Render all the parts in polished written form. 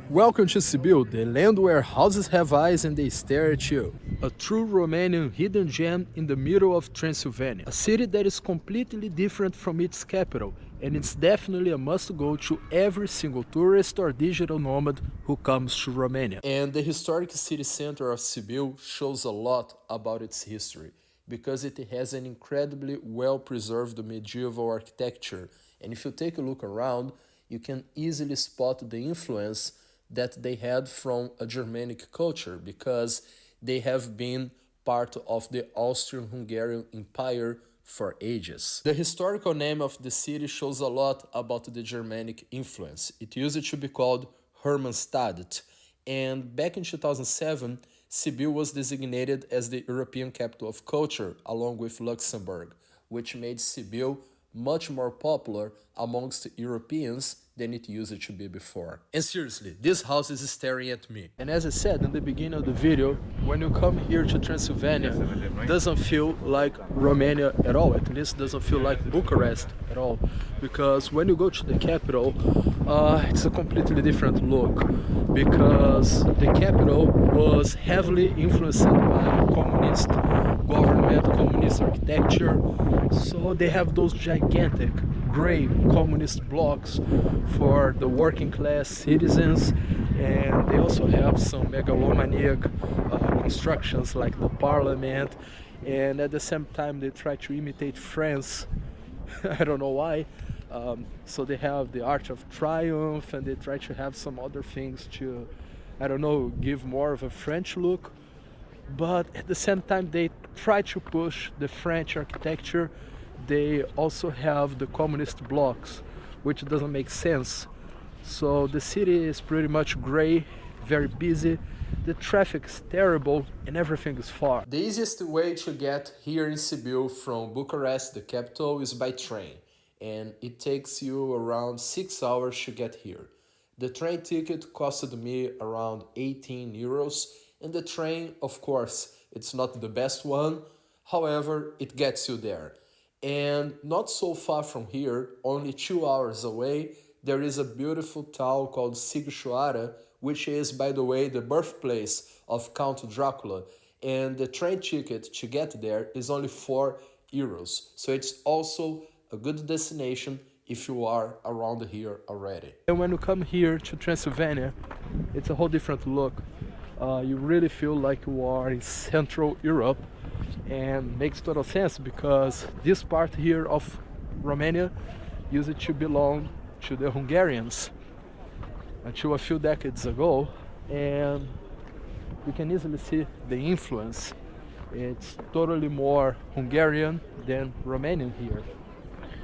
Welcome to SIBIU, the land where houses have eyes and they stare at you. A true Romanian hidden gem in the middle of Transylvania. A city that is completely different from its capital, and it's definitely a must-go to every single tourist or digital nomad who comes to Romania. And the historic city center of SIBIU shows a lot about its history, because it has an incredibly well-preserved medieval architecture. And if you take a look around, you can easily spot the influence that they had from a Germanic culture, because they have been part of the Austrian-Hungarian Empire for ages. The historical name of the city shows a lot about the Germanic influence. It used to be called Hermannstadt, and back in 2007, SIBIU was designated as the European Capital of Culture along with Luxembourg, which made SIBIU much more popular amongst Europeans than it used to be before. And seriously, this house is staring at me. And as I said in the beginning of the video, when you come here to Transylvania, it doesn't feel like Romania at all. At least doesn't feel like Bucharest at all. Because when you go to the capital, it's a completely different look. Because the capital was heavily influenced by communist government, communist architecture. So they have those gigantic gray communist blocks for the working class citizens, and they also have some megalomaniac constructions like the parliament, and at the same time they try to imitate France. I don't know why. So they have the Arch of Triumph, and they try to have some other things to, I don't know, give more of a French look. But at the same time they try to push the French architecture. They also have the communist blocks, which doesn't make sense. So the city is pretty much gray, very busy, the traffic is terrible, and everything is far. The easiest way to get here in SIBIU from Bucharest, the capital, is by train, and it takes you around 6 hours to get here. The train ticket costed me around 18 euros, and the train, of course, it's not the best one, however, it gets you there. And not so far from here, only 2 hours away, there is a beautiful town called SIBIU, which is, by the way, the birthplace of Count Dracula. And the train ticket to get there is only 4 euros. So it's also a good destination if you are around here already. And when you come here to Transylvania, it's a whole different look. You really feel like you are in Central Europe, and makes total sense because this part here of Romania used to belong to the Hungarians until a few decades ago, and you can easily see the influence. It's totally more Hungarian than Romanian here,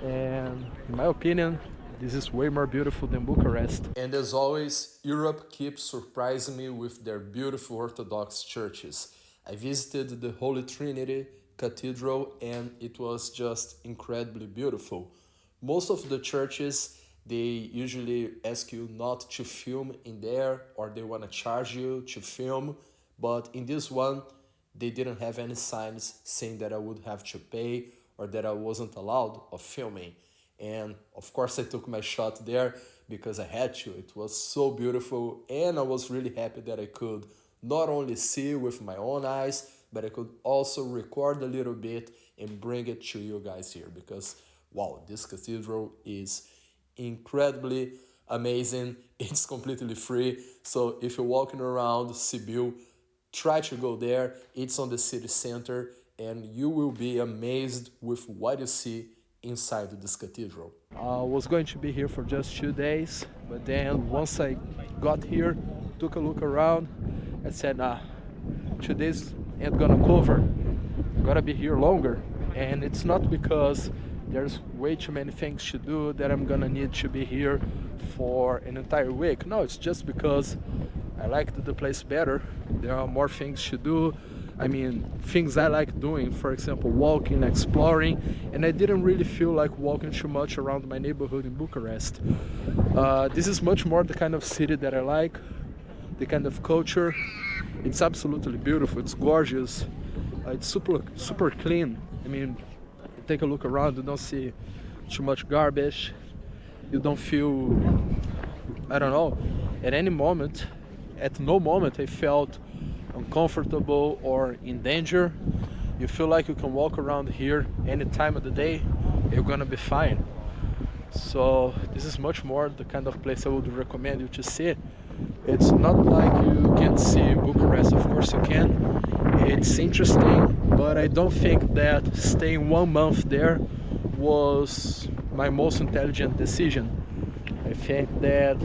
and in my opinion this is way more beautiful than Bucharest. And as always, Europe keeps surprising me with their beautiful Orthodox churches. I visited the Holy Trinity Cathedral and it was just incredibly beautiful. Most of the churches, they usually ask you not to film in there, or they want to charge you to film, but in this one, they didn't have any signs saying that I would have to pay or that I wasn't allowed of filming. And of course I took my shot there because I had to. It was so beautiful, and I was really happy that I could not only see with my own eyes, but I could also record a little bit and bring it to you guys here, because wow, this cathedral is incredibly amazing. It's completely free, so if you're walking around SIBIU, try to go there. It's on the city center, and you will be amazed with what you see inside this cathedral. I was going to be here for just 2 days, but then once I got here, took a look around, I said, nah, 2 days ain't gonna cover, gotta be here longer. And it's not because there's way too many things to do that I'm gonna need to be here for an entire week. No, it's just because I liked the place better. There are more things to do. I mean, things I like doing, for example, walking, exploring, and I didn't really feel like walking too much around my neighborhood in Bucharest. This is much more the kind of city that I like, the kind of culture. It's absolutely beautiful, it's gorgeous, it's super clean. I mean, take a look around, you don't see too much garbage, you don't feel, I don't know, at no moment I felt uncomfortable or in danger. You feel like you can walk around here any time of the day, you're gonna be fine. So this is much more the kind of place I would recommend you to see. It's not like you can see Bucharest, of course you can. It's interesting, but I don't think that staying 1 month there was my most intelligent decision. I think that,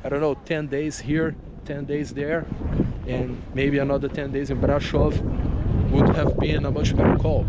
I don't know, 10 days here, 10 days there, and maybe another 10 days in Brasov would have been a much better call.